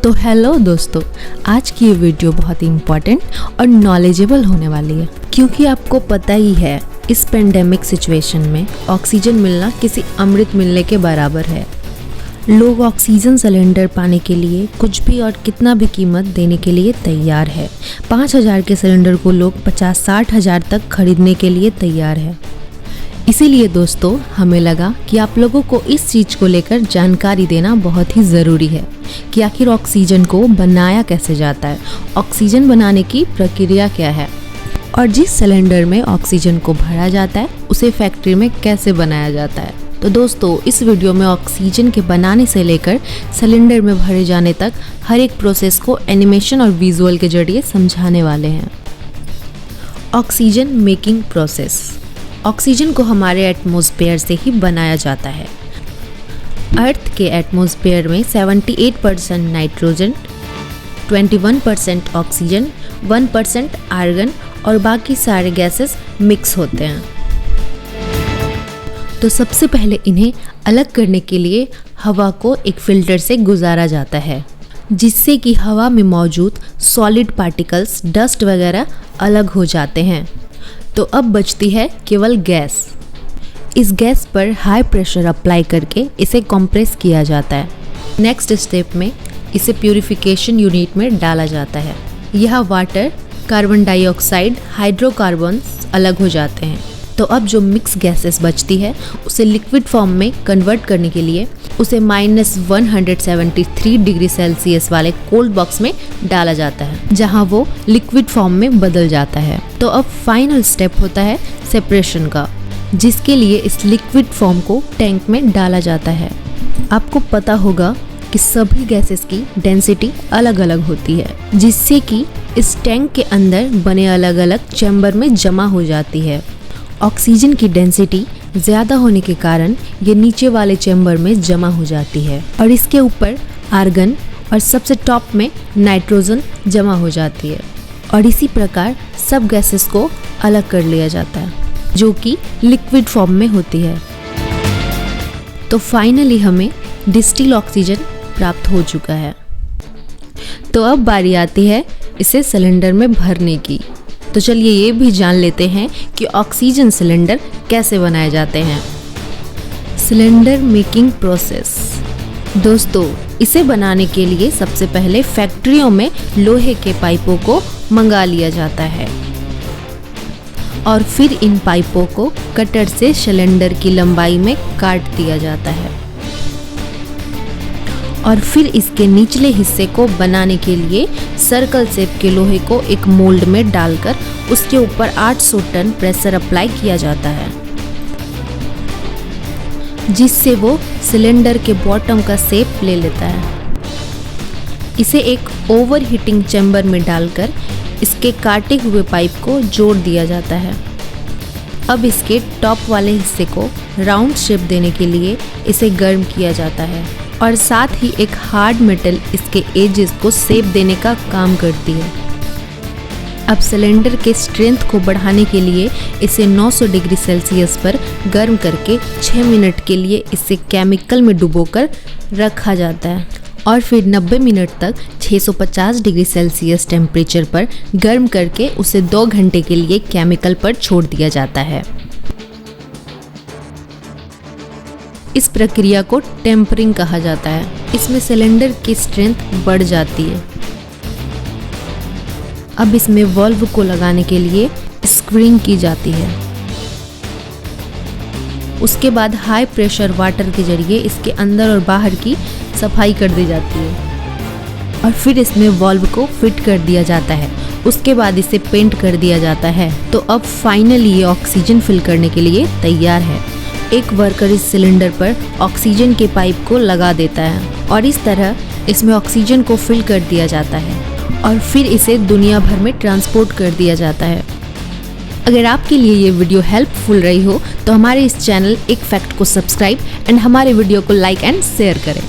तो हेलो दोस्तों, आज की ये वीडियो बहुत ही इम्पॉर्टेंट और नॉलेजेबल होने वाली है, क्योंकि आपको पता ही है इस पेंडेमिक सिचुएशन में ऑक्सीजन मिलना किसी अमृत मिलने के बराबर है। लोग ऑक्सीजन सिलेंडर पाने के लिए कुछ भी और कितना भी कीमत देने के लिए तैयार है। 5,000 के सिलेंडर को लोग 50-60 हज़ार तक खरीदने के लिए तैयार है। इसीलिए दोस्तों, हमें लगा कि आप लोगों को इस चीज़ को लेकर जानकारी देना बहुत ही ज़रूरी है कि आखिर ऑक्सीजन को बनाया कैसे जाता है, ऑक्सीजन बनाने की प्रक्रिया क्या है और जिस सिलेंडर में ऑक्सीजन को भरा जाता है उसे फैक्ट्री में कैसे बनाया जाता है। तो दोस्तों, इस वीडियो में ऑक्सीजन के बनाने से लेकर सिलेंडर में भरे जाने तक हर एक प्रोसेस को एनिमेशन और विजुअल के जरिए समझाने वाले हैं। Oxygen making process. ऑक्सीजन को हमारे एटमॉस्फेयर से ही बनाया जाता है। अर्थ के एटमॉस्फेयर में 78% नाइट्रोजन, 21% ऑक्सीजन, 1% आर्गन और बाकी सारे गैसेस मिक्स होते हैं। तो सबसे पहले इन्हें अलग करने के लिए हवा को एक फिल्टर से गुजारा जाता है, जिससे कि हवा में मौजूद सॉलिड पार्टिकल्स, डस्ट वगैरह अलग हो जाते हैं। तो अब बचती है केवल गैस। इस गैस पर हाई प्रेशर अप्लाई करके इसे कंप्रेस किया जाता है। नेक्स्ट स्टेप में इसे प्यूरिफिकेशन यूनिट में डाला जाता है। यह वाटर, कार्बन डाइऑक्साइड, हाइड्रोकार्बन्स अलग हो जाते हैं। तो अब जो मिक्स गैसेस बचती है उसे लिक्विड फॉर्म में कन्वर्ट करने के लिए उसे -173 डिग्री सेल्सियस वाले कोल्ड बॉक्स में डाला जाता है, जहां वो लिक्विड फॉर्म में बदल जाता है। तो अब फाइनल स्टेप होता है सेपरेशन का, जिसके लिए इस लिक्विड फॉर्म को टैंक में डाला जाता है। आपको पता होगा कि सभी गैसेस की डेंसिटी अलग अलग होती है, जिससे कि इस टैंक के अंदर बने अलग अलग चैम्बर में जमा हो जाती है। ऑक्सीजन की डेंसिटी ज़्यादा होने के कारण ये नीचे वाले चैम्बर में जमा हो जाती है और इसके ऊपर आर्गन और सबसे टॉप में नाइट्रोजन जमा हो जाती है। और इसी प्रकार सब गैसेस को अलग कर लिया जाता है, जो कि लिक्विड फॉर्म में होती है। तो फाइनली हमें डिस्टिल ऑक्सीजन प्राप्त हो चुका है। तो अब बारी आती है इसे सिलेंडर में भरने की। तो चलिए ये भी जान लेते हैं कि ऑक्सीजन सिलेंडर कैसे बनाए जाते हैं। Cylinder making process. दोस्तों, इसे बनाने के लिए सबसे पहले फैक्ट्रियों में लोहे के पाइपों को मंगा लिया जाता है और फिर इन पाइपों को कटर से सिलेंडर की लंबाई में काट दिया जाता है और फिर इसके निचले हिस्से को बनाने के लिए सर्कल शेप के लोहे को एक मोल्ड में डालकर उसके ऊपर 800 टन प्रेशर अप्लाई किया जाता है, जिससे वो सिलेंडर के बॉटम का शेप ले लेता है। इसे एक ओवर हीटिंग चैम्बर में डालकर इसके काटे हुए पाइप को जोड़ दिया जाता है। अब इसके टॉप वाले हिस्से को राउंड शेप देने के लिए इसे गर्म किया जाता है और साथ ही एक हार्ड मेटल इसके एजेस को शेप देने का काम करती है। अब सिलेंडर के स्ट्रेंथ को बढ़ाने के लिए इसे 900 डिग्री सेल्सियस पर गर्म करके 6 मिनट के लिए इसे केमिकल में डुबोकर रखा जाता है और फिर 90 मिनट तक 650 डिग्री सेल्सियस टेम्परेचर पर गर्म करके उसे 2 घंटे के लिए केमिकल पर छोड़ दिया जाता है। इस प्रक्रिया को टेम्परिंग कहा जाता है। इसमें सिलेंडर की स्ट्रेंथ बढ़ जाती है। अब इसमें वाल्व को लगाने के लिए स्क्रूइंग की जाती है। उसके बाद हाई प्रेशर वाटर के जरिए इसके अंदर और बाहर की सफाई कर दी जाती है और फिर इसमें वाल्व को फिट कर दिया जाता है। उसके बाद इसे पेंट कर दिया जाता है। तो अब फाइनली ये ऑक्सीजन फिल करने के लिए तैयार है। एक वर्कर इस सिलेंडर पर ऑक्सीजन के पाइप को लगा देता है और इस तरह इसमें ऑक्सीजन को फिल कर दिया जाता है और फिर इसे दुनिया भर में ट्रांसपोर्ट कर दिया जाता है। अगर आपके लिए ये वीडियो हेल्पफुल रही हो तो हमारे इस चैनल एक फैक्ट को सब्सक्राइब एंड हमारे वीडियो को लाइक एंड शेयर करें।